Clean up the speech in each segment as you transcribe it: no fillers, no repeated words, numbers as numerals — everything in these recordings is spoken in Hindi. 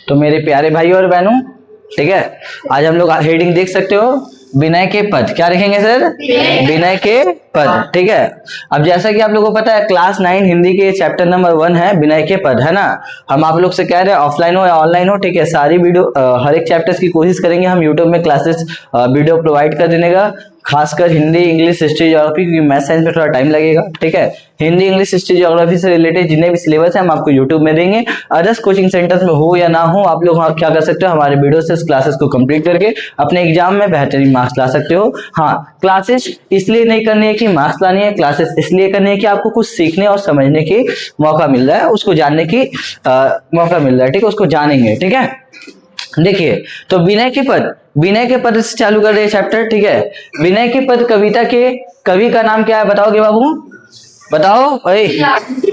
तो मेरे प्यारे भाई और बहनों, ठीक है, आज हम लोग हेडिंग देख सकते हो, विनय के पद। क्या लिखेंगे सर? विनय के पद, ठीक है। अब जैसा कि आप लोगों को पता है, क्लास 9 हिंदी के चैप्टर नंबर 1 है विनय के पद, है ना। हम आप लोग से कह रहे हैं ऑफलाइन हो या ऑनलाइन हो, ठीक है, सारी वीडियो हर एक चैप्टर्स की कोशिश करेंगे हम यूट्यूब में क्लासेस वीडियो प्रोवाइड कर देने का, खासकर हिंदी, इंग्लिश, हिस्ट्री, ज्योग्राफी, क्योंकि मैथ साइंस में थोड़ा टाइम लगेगा, ठीक है। हिंदी, इंग्लिश, हिस्ट्री, ज्योग्राफी से रिलेटेड जितने भी सिलेबस है हम आपको यूट्यूब में देंगे। अदर्स कोचिंग सेंटर्स में हो या ना हो, आप लोग क्या कर सकते हो, हमारे वीडियो से क्लासेस को कंप्लीट करके अपने एग्जाम में बेहतरीन मार्क्स ला सकते हो। हाँ, क्लासेस इसलिए नहीं करनी है कि मार्क्स लानी है, क्लासेस इसलिए करनी है कि आपको कुछ सीखने और समझने की मौका मिल रहा है, उसको जानने की मौका मिल रहा है, ठीक है, उसको जानेंगे, ठीक है। देखिए, तो विनय के पद, विनय के पद से चालू कर रहे चैप्टर, ठीक है। विनय के पद कविता के कवि का नाम क्या है, बताओगे बाबू? बताओ।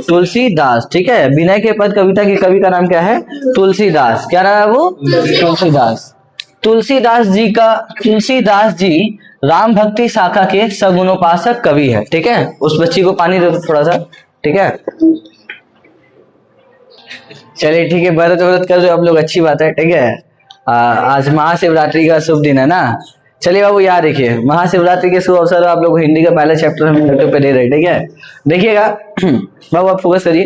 तुलसीदास, ठीक है। विनय के पद कविता के कवि का नाम क्या है? तुलसीदास। क्या नाम है वो? तुलसीदास। तुलसीदास जी राम भक्ति शाखा के सगुणोपासक कवि है, ठीक है। उस बच्ची को पानी दो थोड़ा सा, ठीक है। चलिए ठीक है, व्रत व्रत कर रहे हो आप लोग, अच्छी बात है, ठीक है। आज महाशिवरात्रि का शुभ दिन है ना। चलिए बाबू, याद रखिए, महाशिवरात्रि के शुभ अवसर आप लोग हिंदी का पहला चैप्टर हम यूट्यूब पे दे रहे हैं, ठीक है। देखिएगा बाबू, आप फोकस करिए।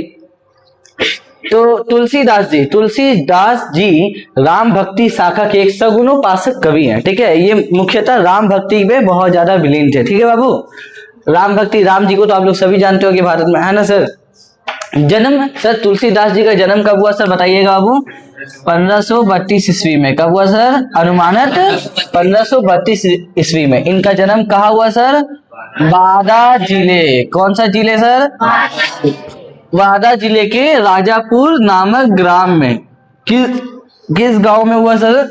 तो तुलसीदास जी राम भक्ति शाखा के एक सगुणोपासक कवि हैं, ठीक है। ये मुख्यतः राम भक्ति में बहुत ज्यादा विलीन थे, ठीक है बाबू। राम भक्ति, राम जी को तो आप लोग सभी जानते हो कि भारत में, है ना सर। जन्म सर तुलसीदास जी का जन्म कब हुआ सर, बताइएगा बाबू? 1532 ईस्वी में। कब हुआ सर? अनुमानित 1532 ईस्वी में। इनका जन्म कहाँ हुआ सर? बादा जिले। कौन सा जिले सर? बादा जिले के राजापुर नामक ग्राम में। किस गांव में हुआ सर?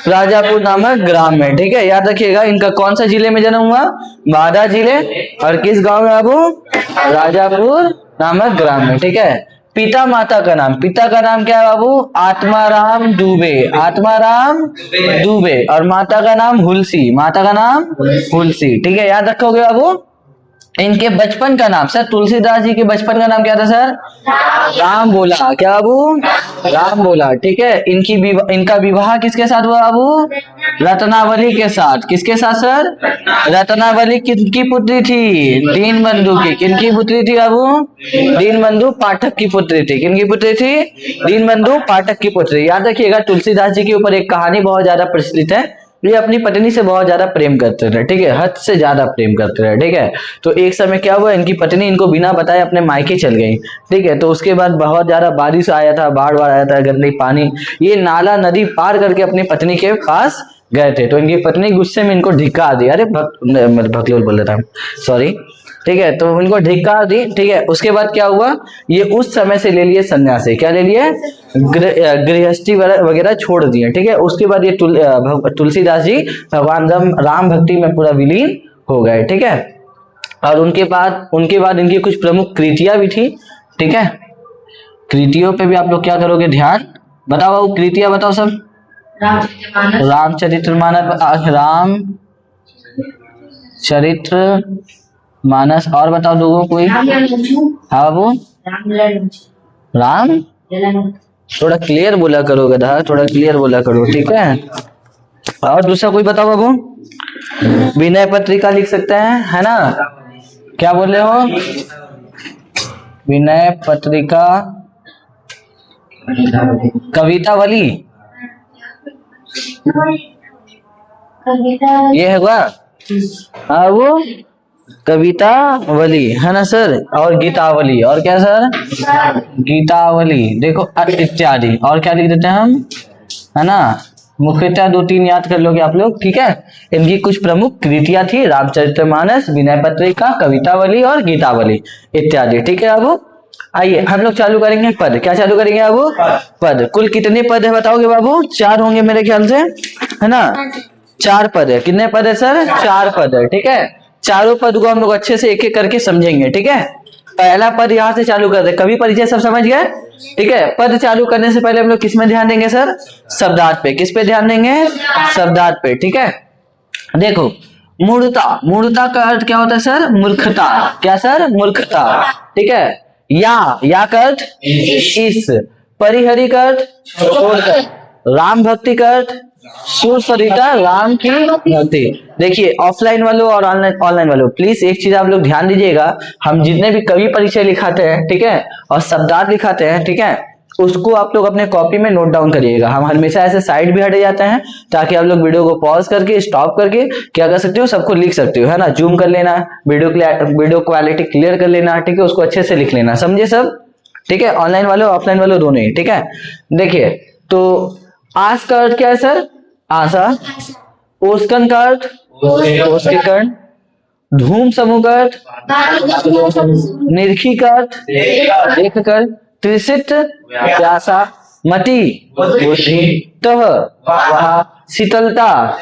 राजापुर नामक ग्राम में, ठीक है। याद रखिएगा, इनका कौन सा जिले में जन्म हुआ? बादा जिले। और किस गांव में बाबू? राजापुर नामक ग्राम में, ठीक है। पिता माता का नाम, पिता का नाम क्या है बाबू? आत्माराम दुबे। आत्माराम दुबे। और माता का नाम हुलसी। माता का नाम हुलसी, ठीक है। याद रखोगे बाबू। इनके बचपन का नाम सर, तुलसीदास जी के बचपन का नाम क्या था सर? राम बोला। क्या बाबू? राम बोला, ठीक है। इनका विवाह किसके साथ हुआ बाबू? रत्नावली के साथ। किसके साथ सर? रत्नावली किनकी पुत्री थी? दीनबंधु की। किनकी पुत्री थी बाबू? दीनबंधु पाठक की पुत्री थी। किनकी पुत्री थी? दीनबंधु पाठक की पुत्री। याद रखिएगा, तुलसीदास जी के ऊपर एक कहानी बहुत ज्यादा प्रचलित है। ये अपनी पत्नी से बहुत ज्यादा प्रेम करते थे, ठीक है, हद से ज्यादा प्रेम करते थे, ठीक है। तो एक समय क्या हुआ, इनकी पत्नी इनको बिना बताए अपने मायके चल गई, ठीक है। तो उसके बाद बहुत ज्यादा बारिश आया था, बाढ़ आया था, गंदगी पानी, ये नाला नदी पार करके अपनी पत्नी के पास गए थे। तो इनकी पत्नी गुस्से में इनको धिक्कार दी। अरे भकलोल बोल रहा था, सॉरी, ठीक है। तो उनको धिक्कार दी, ठीक है। उसके बाद क्या हुआ, ये उस समय से ले लिए सन्यासी। क्या ले लिए? गृहस्थी वगैरह छोड़ दिए, ठीक है। उसके बाद ये तुलसीदास जी भगवान राम भक्ति में पूरा विलीन हो गए, ठीक है। और उनके बाद इनकी कुछ प्रमुख कृतियां भी थी, ठीक है। कृतियों पे भी आप लोग क्या करोगे, ध्यान बताओ। कृतियां बताओ सब। रामचरितमानस, और बताओ लोगों कोई। हाँ बाबू, राम, थोड़ा क्लियर बोला करो गधा, थोड़ा क्लियर बोला करो, ठीक है। और दूसरा कोई बताओ बाबू। विनय पत्रिका लिख सकते हैं, है ना। क्या बोल रहे हो? विनय पत्रिका, कवितावली, ये है क्या? हाँ वो कवितावली, है ना सर। और गीतावली, और क्या सर? गीतावली, देखो इत्यादि। और क्या लिख देते हैं हम, है ना। मुख्यतः 2-3 याद कर लोगे आप लोग, ठीक है। इनकी कुछ प्रमुख कृतियां थी, रामचरितमानस, विनय पत्रिका, कवितावली और गीतावली इत्यादि, ठीक है। बाबू आइए हम लोग चालू करेंगे पद। क्या चालू करेंगे बाबू? पद। कुल कितने पद है बताओगे बाबू? 4 होंगे मेरे ख्याल से, है ना। 4 पद है। कितने पद है सर? 4 पद है, ठीक है। चारों पद को हम लोग अच्छे से एक एक करके समझेंगे, ठीक है। पहला पद यहाँ से चालू कर दे। कवि परिचय सब समझ गए, ठीक है। पद चालू करने से पहले हम लोग किस में ध्यान देंगे सर? शब्दार्थ पे। किस पे ध्यान देंगे? शब्दार्थ पे, ठीक है। देखो, मूर्खता, मूर्खता का अर्थ क्या होता है सर? मूर्खता। क्या सर? मूर्खता, ठीक है। या का अर्थ इस। परिहरि का अर्थ छोड़कर, राम भक्ति का अर्थ सूर सरिता राम की भक्ति। देखिए ऑफलाइन वालों और ऑनलाइन वालों प्लीज एक चीज आप लोग ध्यान दीजिएगा, हम जितने भी कवि परिचय लिखाते हैं, ठीक है, और शब्दार्थ लिखाते हैं, ठीक है, उसको आप लोग अपने कॉपी में नोट डाउन करिएगा। हम हमेशा ऐसे साइड भी हटे जाते हैं ताकि आप लोग वीडियो को पॉज करके स्टॉप करके क्या कर सकते हो, सबको लिख सकते हो, है ना, जूम कर लेना, वीडियो क्वालिटी क्लियर कर लेना, ठीक है, उसको अच्छे से लिख लेना, समझे सब, ठीक है, ऑनलाइन वालों ऑफलाइन वालों दोनों ही, ठीक है। देखिए तो आस का अर्थ क्या है सर, आशा, ओस्कन का अर्थ ओस के कर्ण, धूम समूह का अर्थ निरखी का अर्थ देख कर, त्रिसित प्यासा, मति बुद्धि, तह वह, शीतलता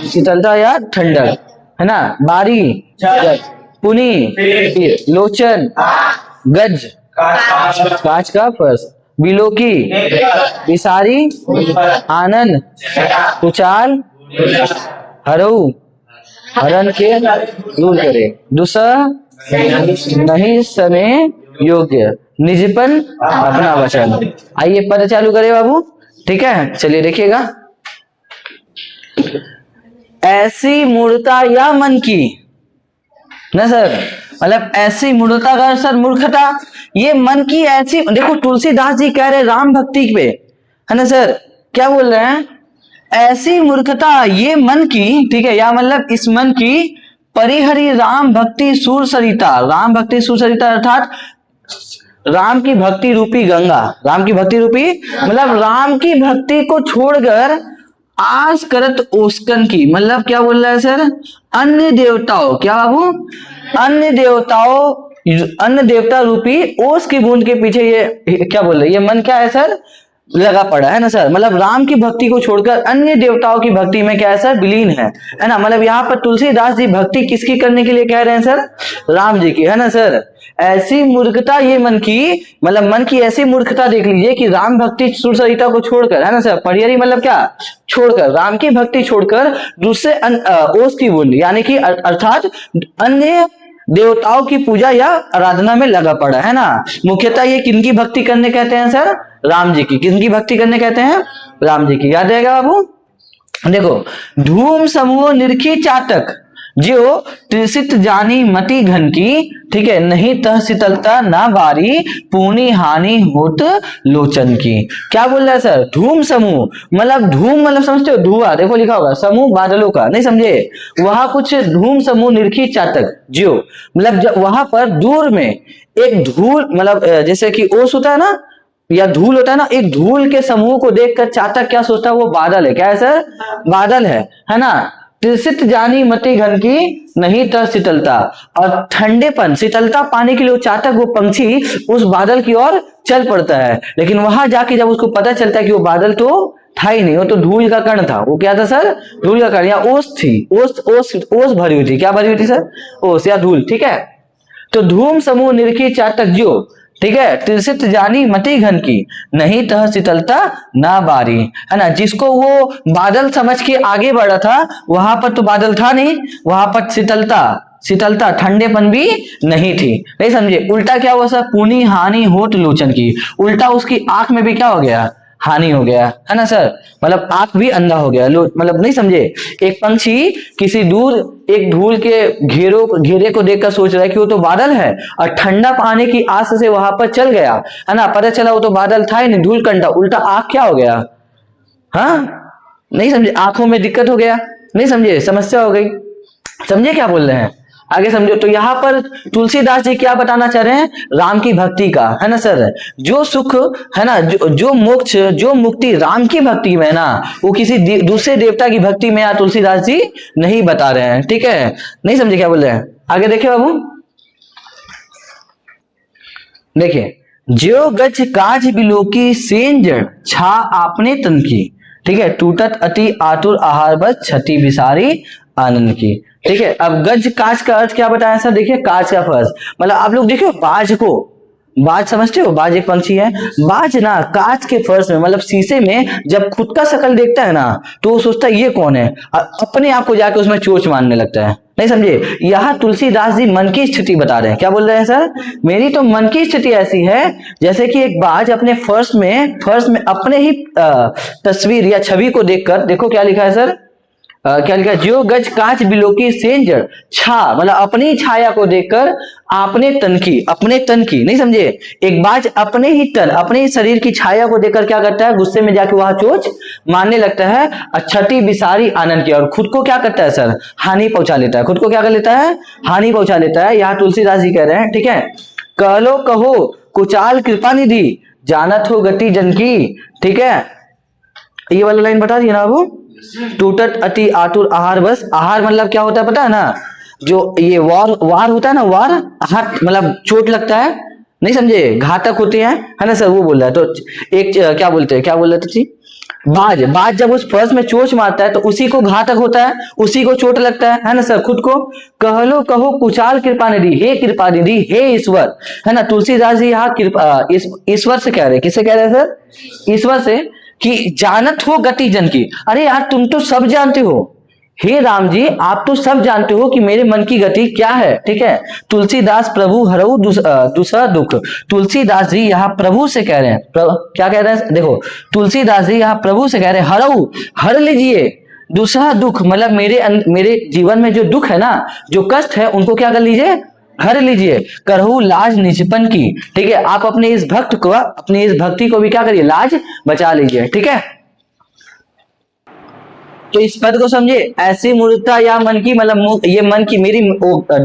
शीतलता या ठंडक, है ना, बारी पुनी लोचन, गज कांच का फर्श, बिलोकी विसारी, आनंद उचाल, हरऊ हरण के दूर करे, दुसह नहीं समय योग्य, निजपन अपना वचन। आइए पद चालू करें बाबू, ठीक है, चलिए देखिएगा। ऐसी मूर्खता या मन की ना सर, मतलब ऐसी मूर्खता का सर मूर्खता, ये मन की ऐसी, देखो तुलसीदास जी कह रहे राम भक्ति पे, है ना सर, क्या बोल रहे हैं, ऐसी मूर्खता ये मन की, ठीक है, या मतलब इस मन की परिहरि राम भक्ति सूर सरिता, राम भक्ति सूर सरिता अर्थात राम की भक्ति रूपी गंगा, राम की भक्ति रूपी मतलब राम की भक्ति को छोड़कर आस करत ओस्कन की, मतलब क्या बोल रहा है सर, अन्य देवताओं, क्या बाबू, अन्य देवताओं, अन्य देवता रूपी ओस की बूंद के पीछे ये क्या बोल रहे हैं, ये मन क्या है सर, लगा पड़ा है ना सर, मतलब राम की भक्ति को छोड़कर अन्य देवताओं की भक्ति में क्या है सर, विलीन है ना। मतलब यहाँ पर तुलसीदास जी भक्ति किसकी करने के लिए कह रहे हैं सर, राम जी की, है ना सर। ऐसी मूर्खता ये मन की, मतलब मन की ऐसी मूर्खता देख लीजिए कि राम भक्ति सुर सरिता को छोड़कर, है ना सर, परिहरी मतलब क्या, छोड़कर, राम की भक्ति छोड़कर दूसरे ओस की बूंद यानी कि अर्थात अन्य देवताओं की पूजा या आराधना में लगा पड़ा है ना। मुख्यतः ये किनकी भक्ति करने कहते हैं सर, राम जी की, किनकी भक्ति करने कहते हैं, राम जी की, याद रहेगा बाबू। देखो धूम समूह निरखी चातक, जो त्रिसित जानी मति घन की, ठीक है, नहीं तह शीतलता ना बारी, पूनी हानि होत लोचन की। क्या बोल रहा है सर, धूम समूह मतलब धूम मतलब समझते हो धुआं, देखो लिखा होगा समूह बादलों का, नहीं समझे, वहां कुछ धूम समूह निरखी चातक, जो मतलब वहां पर दूर में एक धूल, मतलब जैसे कि ओस होता है ना या धूल होता है ना, एक धूल के समूह को देखकर चातक क्या सोचता है, वो बादल है, क्या है सर, बादल है ना। त्रिसित जानी मति घन की नहीं तह शीतलता, और ठंडेपन शीतलता पाने के लिए वो चातक, वो पंछी उस बादल की ओर चल पड़ता है, लेकिन वहां जाके जब उसको पता चलता है कि वो बादल तो था ही नहीं, वो तो धूल का कण था, वो क्या था सर, धूल का कण, या ओस थी, ओस भरी हुई थी, क्या भरी हुई थी सर, ओस या धूल, ठीक है। तो धूम समूह निरखी चातक जो, ठीक है, त्रिसित जानी मति घन की, नहीं तह शीतलता ना बारी, है ना, जिसको वो बादल समझ के आगे बढ़ा था, वहां पर तो बादल था नहीं, वहां पर शीतलता ठंडेपन भी नहीं थी, नहीं समझे। उल्टा क्या हुआ सर, पुनी हानि होत लोचन की, उल्टा उसकी आंख में भी क्या हो गया, हानि हो गया, है ना सर, मतलब आंख भी अंधा हो गया, मतलब नहीं समझे। एक पंछी किसी दूर एक धूल के घेरे को देखकर सोच रहा है कि वो तो बादल है, और ठंडा पाने की आस से वहां पर चल गया, है ना, पता चला वो तो बादल था ही नहीं, धूल कंडा, उल्टा आंख क्या हो गया, हाँ नहीं समझे, आंखों में दिक्कत हो गया, नहीं समझे, समस्या हो गई, समझे क्या बोल रहे हैं, आगे समझो। तो यहाँ पर तुलसीदास जी क्या बताना चाह रहे हैं, राम की भक्ति का, है ना सर, जो सुख है ना, जो मोक्ष, जो मुक्ति राम की भक्ति में है ना, वो किसी दूसरे देवता की भक्ति में यहाँ तुलसीदास जी नहीं बता रहे हैं, ठीक है, नहीं समझे क्या बोल रहे हैं, आगे देखिए बाबू। देखिए जो गज काज बिलोकी सेन जड़ छा आपने तन की, ठीक है, टूटत अति आतुर आहार बस क्षति विसारी आनंद की, ठीक है। अब गज काज का अर्थ क्या बताया सर, देखिए काज का फर्ज, मतलब आप लोग देखिए बाज को, बाज समझते हो, बाज एक पंछी है। बाज ना कांच के फर्श में मतलब शीशे में जब खुद का शक्ल देखता है ना तो वो सोचता है ये कौन है, अपने आप को जाके उसमें चोंच मारने लगता है। नहीं समझे? यहाँ तुलसीदास जी मन की स्थिति बता रहे हैं। क्या बोल रहे हैं सर? मेरी तो मन की स्थिति ऐसी है जैसे कि एक बाज अपने फर्श में अपने ही तस्वीर या छवि को देखकर, देखो क्या लिखा है सर, क्या लिखा है, जो गज कांच बिलोकी सेंज छा, मतलब अपनी छाया को देखकर अपने तन की, नहीं समझे, एक बाज अपने ही तन, अपने ही शरीर की छाया को देखकर क्या करता है, गुस्से में जाके वहां चोंच मारने लगता है, अछती बिसारी आनंद की, और खुद को क्या करता है सर, हानि पहुंचा लेता है। खुद को क्या कर लेता है, हानि पहुंचा लेता है। यहाँ तुलसीदास जी कह रहे हैं, ठीक है, कह लो कहो कुचाल कृपा निधि, जानत हो गति जन की, ठीक है, ये वाला लाइन बता दिए ना वो, टूटत अति आतुर आहार बस। आहार मतलब क्या होता है पता है ना, जो ये वार होता है ना, वार हाथ मतलब चोट लगता है, नहीं समझे, घातक होते हैं, है ना सर, वो बोल रहा है। तो एक क्या बोल रहे थे, बाज जब उस फर्श में चोट मारता है तो उसी को घातक होता है, उसी को चोट लगता है ना सर। खुद को कहलो कहो कुचाल कृपा निधि, हे कृपा निधि, हे ईश्वर, है ना। तुलसीदास जी यहाँ ईश्वर से कह रहे हैं, किससे कह रहे हैं सर, ईश्वर से, कि जानत हो गति जन की। अरे यार तुम तो सब जानते हो, हे राम जी आप तो सब जानते हो कि मेरे मन की गति क्या है, ठीक है। तुलसीदास प्रभु हरऊ दूसरा दुख, तुलसीदास जी यहाँ प्रभु से कह रहे हैं, क्या कह रहे हैं देखो, तुलसीदास जी यहाँ प्रभु से कह रहे हैं, हरऊ हर लीजिए दूसरा दुख, मतलब मेरे जीवन में जो दुख है ना, जो कष्ट है, उनको क्या कर लीजिए, हर लीजिए। करहु लाज निजपन की, ठीक है, आप अपने इस भक्ति को भी क्या करिए, लाज बचा लीजिए, ठीक है। तो इस पद को समझे, ऐसी मूर्खता या मन की, मतलब ये मन की मेरी,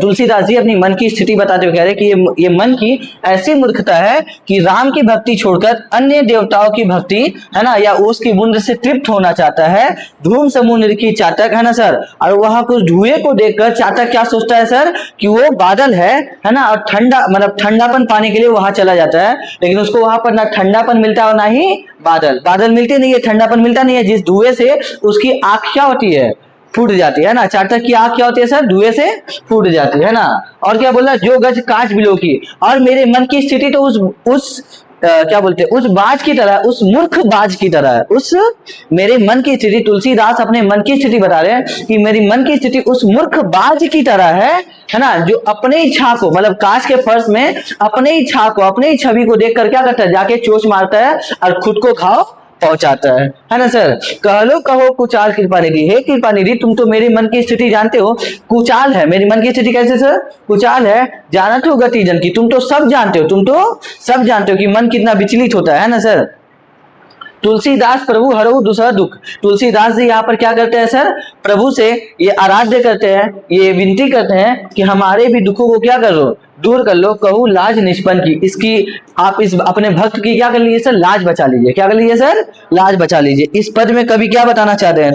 तुलसीदास जी अपनी मन की स्थिति बताते हुए कह रहे हैं कि ये मन की ऐसी मूर्खता है कि राम की भक्ति छोड़कर अन्य देवताओं की भक्ति, है ना, या उसकी बूंद से तृप्त होना चाहता है। धूम समूह निरखी चातक, है ना सर, और वहां कुछ धुएं को देखकर चातक क्या सोचता है सर, कि वो बादल है ना, और ठंडा मतलब ठंडापन पाने के लिए वहां चला जाता है, लेकिन उसको वहां पर ना ठंडापन मिलता है और ना ही बादल मिलते नहीं है, ठंडापन मिलता नहीं है। जिस धुएं से उसकी आंख क्या होती है, फूट जाती है ना, चातक की आंख क्या होती है सर, धुएं से फूट जाती है ना। और क्या बोल रहा है, जो गज कांच बिलो की, और मेरे मन की स्थिति तो उस क्या बोलते हैं, उस बाज की तरह, उस मूर्ख बाज की तरह है। उस मेरे मन की स्थिति, तुलसीदास अपने मन की स्थिति बता रहे हैं कि मेरी मन की स्थिति उस मूर्ख बाज की तरह है ना, जो अपने ही छा को, मतलब कांच के फर्श में अपने ही छा को, अपने ही छवि को देखकर क्या करता है, जाके चोंच मारता है और खुद को घाव पहुंचाता है ना सर। कहलो कहो कुचाल कृपा निधि, हे कृपा निधि तुम तो मेरे मन की स्थिति जानते हो, कुचाल है मेरी मन की स्थिति, कैसे सर, कुचाल है, जानत हो गति जन की, तुम तो सब जानते हो कि मन कितना विचलित होता है ना सर। तुलसीदास प्रभु हरऊ दूसरा दुख, तुलसीदास जी यहाँ पर क्या करते हैं सर, प्रभु से ये आराध्य करते हैं, ये विनती करते हैं कि हमारे भी दुखों को क्या करो, दूर कर लो, कहूँ लाज निष्पन्न की, इसकी आप इस अपने भक्त की क्या कर लीजिए सर, लाज बचा लीजिए। क्या कर लीजिए सर, लाज बचा लीजिए। इस पद में कवि क्या बताना चाहते हैं,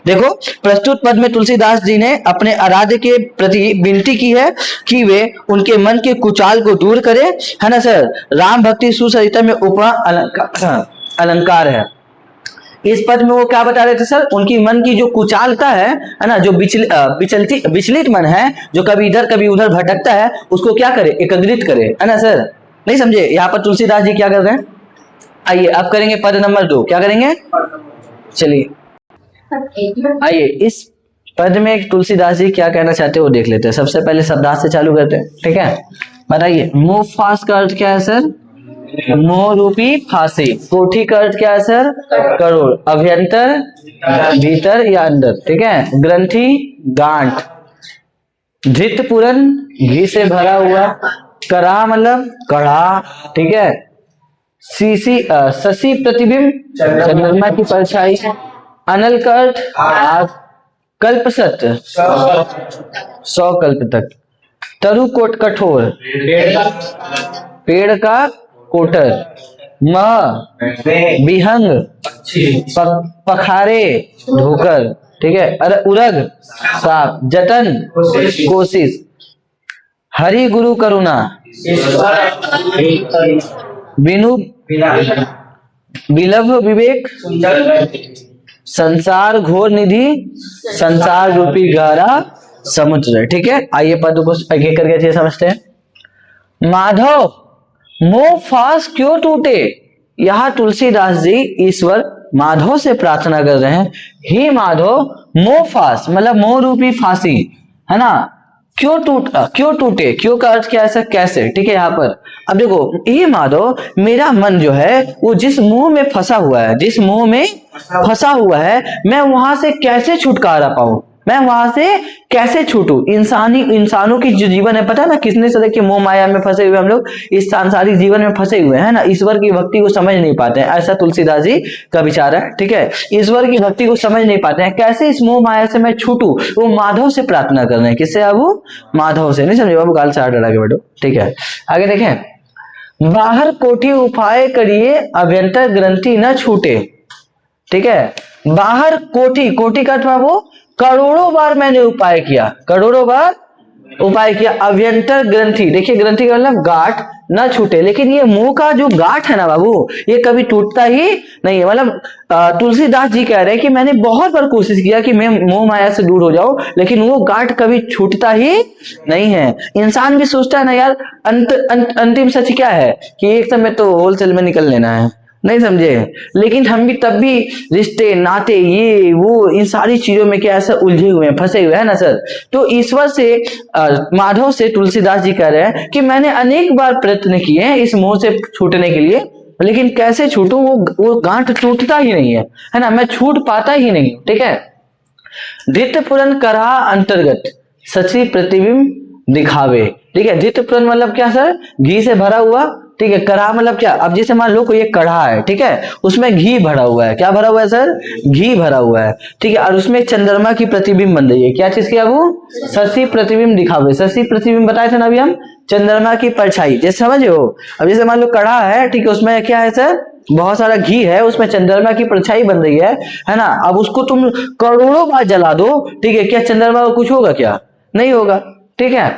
देखो प्रस्तुत पद में तुलसीदास जी ने अपने आराध्य के प्रति विनती की है कि वे उनके मन के कुचाल को दूर करे, है ना सर। राम भक्ति सुसरिता में उपमा अलंकार है। इस पद में वो क्या बता रहे थे सर, उनकी मन की जो कुचालता है ना, जो विचलित मन है, जो कभी इधर कभी उधर भटकता है, उसको क्या करे, एकत्रित करे, है ना सर। नहीं समझे, यहाँ पर तुलसीदास जी क्या कर रहे हैं, आइए अब करेंगे पद नंबर 2, क्या करेंगे, चलिए आइए इस पद में तुलसीदास जी क्या कहना चाहते हैं वो देख लेते हैं। सबसे पहले शब्दार्थ से चालू करते हैं, ठीक है। बताइए, मुंह फांस का अर्थ क्या है सर, मोह रूपी फांसी। कोठी का अर्थ क्या है सर, करोड़। अभ्यंतर भीतर या अंदर, ठीक है। ग्रंथि गांठ। धृत पूरन घी से भरा हुआ। कड़ा मतलब कड़ा, ठीक है। शशि प्रतिबिंब चंद्रमा की परछाई। अनल का अर्थ आग। कल्प सत्य 100 कल्प तक। तरु कोट कठोर, पेड़ का कोटर। विहंग पखारे धोकर, ठीक है। उरग साफ। जतन कोशिश। हरि गुरु करुणा। बिनु विलभ विवेक। संसार घोर निधि। संसार रूपी गहरा समुद्र, ठीक है। आइए पद को एक एक करके अच्छे समझते हैं। माधव मोह फांस क्यों टूटे। यहाँ तुलसीदास जी ईश्वर माधव से प्रार्थना कर रहे हैं, हे माधव मोह फांस मतलब मोह रूपी फांसी है ना, क्यों टूटे, क्यों का अर्थ क्या है सर, कैसे, ठीक है। यहाँ पर अब देखो, ये माधव मेरा मन जो है वो जिस मोह में फंसा हुआ है, जिस मोह में फंसा हुआ है, मैं वहां से कैसे छुटकारा पाऊं, मैं वहां से कैसे छूटूं। इंसानों की जो जीवन है, पता है ना कितने तरह के मोह माया में फंसे हुए हम लोग, इस सांसारिक जीवन में फंसे हुए हैं ना, ईश्वर की भक्ति को समझ नहीं पाते हैं, ऐसा तुलसीदास जी का विचार है, ठीक है। ईश्वर की भक्ति को समझ नहीं पाते हैं, कैसे इस मोह माया से मैं छूटूं, वो माधव से प्रार्थना कर रहे हैं। किससे अब वो माधव से, नहीं समझे बाबू, गाल से हाथ डरा के बैठो, ठीक है। आगे देखें, बाहर कोठी उपाय करिए अभ्यंतर ग्रंथि न छूटे, ठीक है। बाहर कोटि, कोटि का अर्थ वो करोड़ों बार मैंने उपाय किया, करोड़ों बार उपाय किया, अभ्यंतर ग्रंथि, देखिए ग्रंथि का मतलब गांठ न छूटे, लेकिन ये मुंह का जो गांठ है ना बाबू, ये कभी टूटता ही नहीं है। मतलब तुलसीदास जी कह रहे हैं कि मैंने बहुत बार कोशिश किया कि मैं मोह माया से दूर हो जाऊं, लेकिन वो गांठ कभी छूटता ही नहीं है। इंसान भी सोचता है ना यार, अंतिम सच क्या है कि एक समय तो होलसेल में निकल लेना है, नहीं समझे, लेकिन हम भी तब भी रिश्ते नाते ये वो इन सारी चीजों में क्या ऐसा उलझे हुए हैं, फंसे हुए हैं ना सर। तो ईश्वर से माधव से तुलसीदास जी कह रहे हैं कि मैंने अनेक बार प्रयत्न किए हैं इस मोह से छूटने के लिए, लेकिन कैसे छूटूं, वो गांठ टूटता ही नहीं है ना, मैं छूट पाता ही नहीं, ठीक है। धृत पुरन करा अंतर्गत सची प्रतिबिंब दिखावे, ठीक है। धृत पुरन मतलब क्या सर, घी से भरा हुआ, ठीक है। कढ़ा मतलब क्या, अब जैसे मान लो कोई एक कढ़ा है, ठीक है, उसमें घी भरा हुआ है, क्या भरा हुआ है सर, घी भरा हुआ है, ठीक है। और उसमें चंद्रमा की प्रतिबिंब बन रही है, क्या चीज की वो शशि प्रतिबिंब दिखावे, शशि प्रतिबिंब बताए थे ना अभी हम, चंद्रमा की परछाई, जैसे समझ हो। अब जैसे मान लो कढ़ा है, ठीक है, उसमें क्या है सर, बहुत सारा घी है, उसमें चंद्रमा की परछाई बन रही है ना। अब उसको तुम करोड़ों बार जला दो, ठीक है, क्या चंद्रमा को कुछ होगा, क्या नहीं होगा, ठीक है।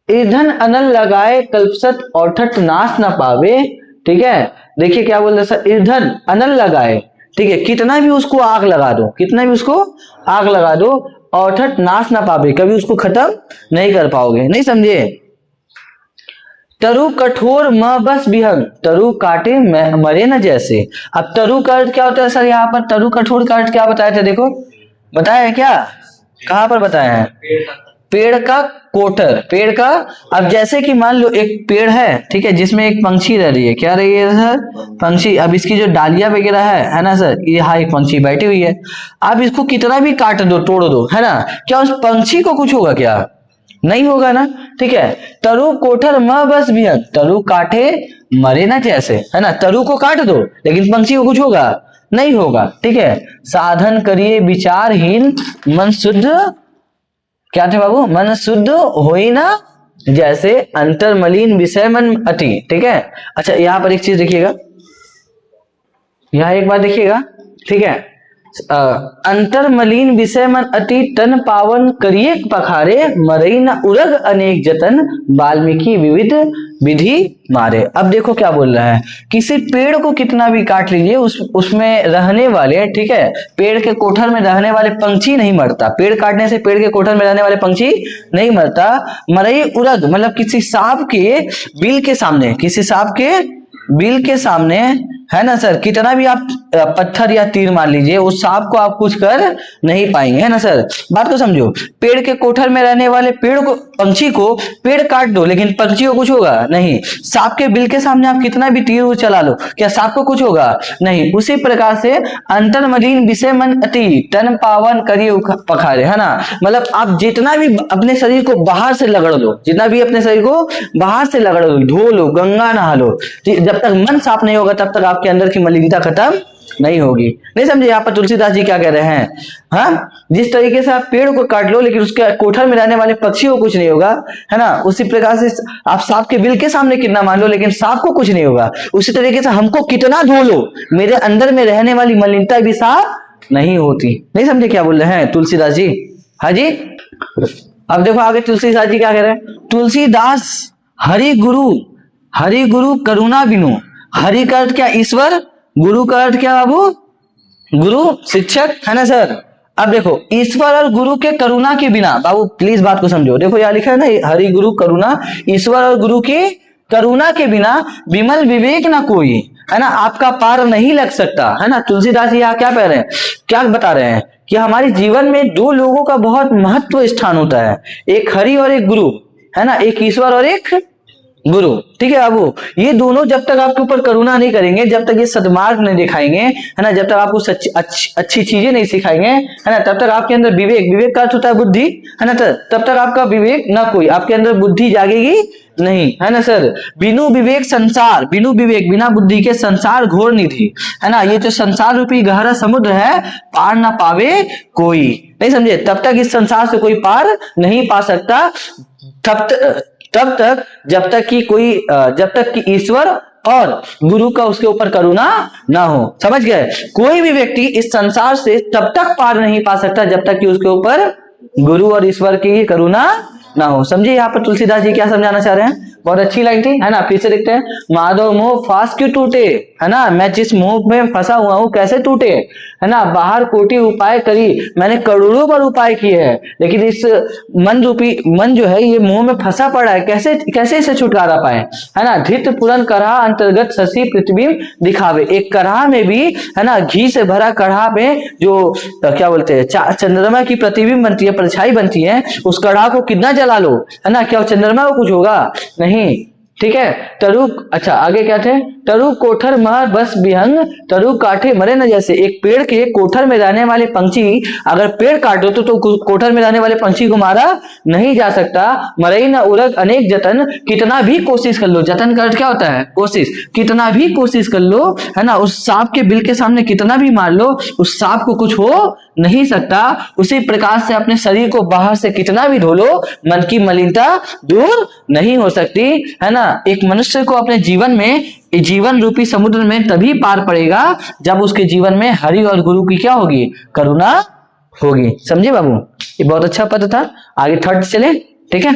ईंधन अनल लगाए कल्पसत औठट नाश ना पावे, ठीक है। देखिए क्या बोल रहे सर, ईंधन अनल लगाए, ठीक है, कितना भी उसको आग लगा दो, कितना भी उसको आग लगा दो, औठट नाश ना पावे, कभी उसको खत्म नहीं कर पाओगे, नहीं समझे। तरु कठोर म बस बिहंग, तरु काटे मरे न जैसे। अब तरु का अर्थ क्या होता है सर, यहाँ पर तरु कठोर का अर्थ क्या बताया था, देखो बताया है क्या, कहां पर बताया है, पेड़ का कोटर, पेड़ का। अब जैसे कि मान लो एक पेड़ है, ठीक है, जिसमें एक पंछी रह रही है, क्या रही है सर, पंछी। अब इसकी जो डालियां वगैरह है ना सर, ये हाँ एक पंछी बैठी हुई है, आप इसको कितना भी काट दो, तोड़ दो, है ना, क्या उस पंछी को कुछ होगा, क्या नहीं होगा ना, ठीक है। तरु कोठर म बस भी, तरु काटे मरे ना जैसे, है ना, तरु को काट दो लेकिन पंछी को कुछ होगा नहीं होगा, ठीक है। साधन करिए विचारहीन मन शुद्ध, क्या थे बाबू, मन शुद्ध होई ना जैसे अंतर्मलिन विषय मन अति, ठीक है। अच्छा यहाँ पर एक चीज देखिएगा, यहाँ एक बात देखिएगा, ठीक है। अंतर्मलिन विषय मन अति तन पावन करिए पखारे, मरई न उरग अनेक जतन वाल्मीकि विविध विधि मारे। अब देखो क्या बोल रहा है, किसी पेड़ को कितना भी काट लीजिए, उसमें रहने वाले, ठीक है, पेड़ के कोठर में रहने वाले पंछी नहीं मरता, पेड़ काटने से पेड़ के कोठर में रहने वाले पंछी नहीं मरता। मरई उरग मतलब किसी सांप के बिल के सामने, किसी सांप के बिल के सामने, है ना सर, कितना भी आप पत्थर या तीर मार लीजिए, उस सांप को आप कुछ कर नहीं पाएंगे, है ना सर। बात को समझो, पेड़ के कोठर में रहने वाले पेड़ को, पंछी को पेड़ काट दो लेकिन पंछी को कुछ होगा नहीं। सांप के बिल के सामने आप कितना भी तीर चला लो, क्या सांप को कुछ होगा नहीं। उसी प्रकार से अंतर्मलिन विषय मन अति तन पावन करिए पखारे, है ना, मतलब आप जितना भी अपने शरीर को बाहर से लगड़ लो, जितना भी अपने शरीर को बाहर से लगड़ लो, धो लो, गंगा नहा लो, जब तक मन साफ नहीं होगा तब तक आपके अंदर की मलिनता खत्म नहीं होगी, नहीं समझे। यहाँ पर तुलसीदास जी क्या कह रहे हैं, हाँ, जिस तरीके से आप पेड़ को काट लो लेकिन उसके कोठर में रहने वाले पक्षी को कुछ नहीं होगा, है ना, उसी प्रकार से आप सांप के बिल के सामने कितना मान लो लेकिन सांप को कुछ नहीं होगा। उसी तरीके से हमको कितना धो लो, मेरे अंदर में रहने वाली मलिनता भी साफ नहीं होती, नहीं समझे क्या बोल रहे हैं तुलसीदास जी। हाँ जी, अब देखो आगे तुलसीदास जी क्या कह रहे हैं, तुलसीदास हरि गुरु करुणा बिनु, हरि का अर्थ क्या, ईश्वर, गुरु का अर्थ क्या बाबू, गुरु शिक्षक, है ना सर। अब देखो ईश्वर और गुरु के करुणा के बिना, बाबू प्लीज बात को समझो, देखो यहाँ लिखा है ना, हरि गुरु करुणा, ईश्वर और गुरु की करुणा के बिना विमल विवेक ना कोई, है ना, आपका पार नहीं लग सकता, है ना। तुलसीदास यहाँ क्या कह रहे हैं, क्या बता रहे हैं कि हमारे जीवन में दो लोगों का बहुत महत्व स्थान होता है, एक हरि और एक गुरु, है ना, एक ईश्वर और एक गुरु, ठीक है बाबू। ये दोनों जब तक आपके ऊपर करुणा नहीं करेंगे, जब तक ये सद्मार्ग नहीं दिखाएंगे, है ना, जब तक आपको अच्छी चीजें नहीं सिखाएंगे, है ना, तब तक आपके अंदर विवेक, विवेक का अर्थ होता है बुद्धि, है ना, तब तक आपका विवेक ना कोई, आपके अंदर बुद्धि जागेगी नहीं, है ना सर। बिनु विवेक संसार, बिनु विवेक बिना बुद्धि के संसार घोर निधि, है ना, ये जो संसार रूपी गहरा समुद्र है, पार ना पावे कोई, नहीं समझे, तब तक इस संसार से कोई पार नहीं पा सकता, तब तक जब तक कि ईश्वर और गुरु का उसके ऊपर करुणा ना हो, समझ गए। कोई भी व्यक्ति इस संसार से तब तक पार नहीं पा सकता जब तक कि उसके ऊपर गुरु और ईश्वर की करुणा ना हो, समझिए। यहाँ पर तुलसीदास जी क्या समझाना चाह रहे हैं, बहुत अच्छी लाइन थी, है ना। फिर से देखते हैं, माधव मोह फास क्यों टूटे, है ना, मैं जिस मोह में फंसा हुआ हूं कैसे टूटे, है ना, बाहर कोटि उपाय करी, मैंने करोड़ों बार उपाय किए हैं, लेकिन इस मन रूपी मन जो है ये मोह में फंसा पड़ा है, कैसे इसे छुटकारा पाए, है ना। धित पुरन कढ़ा अंतर्गत शशि प्रतिबिंब दिखावे, एक कढ़ा में भी, है ना, घी से भरा कढ़ा में जो क्या बोलते हैं चंद्रमा की प्रतिबिंब बनती है, परछाई बनती है, उस कढ़ा को कितना जला लो, है ना, क्या चंद्रमा को कुछ होगा नहीं, ठीक है। तरु, अच्छा आगे क्या थे, तरु कोठर मर बस विहंग, तरु काटे मरे न जैसे, एक पेड़ के कोठर में रहने वाले पंछी अगर पेड़ काट दो तो कोठर में रहने वाले पंछी को मारा नहीं जा सकता। मरई न उरग अनेक जतन, कितना भी कोशिश कर लो, जतन का अर्थ क्या होता है, कोशिश, कितना भी कोशिश कर लो, है ना, उस सांप के बिल के सामने कितना भी मार लो, उस सांप को कुछ हो नहीं सकता। उसी प्रकार से अपने शरीर को बाहर से कितना भी धो लो, मन की मलिनता दूर नहीं हो सकती, है ना। एक मनुष्य को अपने जीवन में, जीवन रूपी समुद्र में तभी पार पड़ेगा जब उसके जीवन में हरि और गुरु की क्या होगी, करुणा होगी, समझे बाबू। ये बहुत अच्छा पद था, आगे थर्ड चले, ठीक है।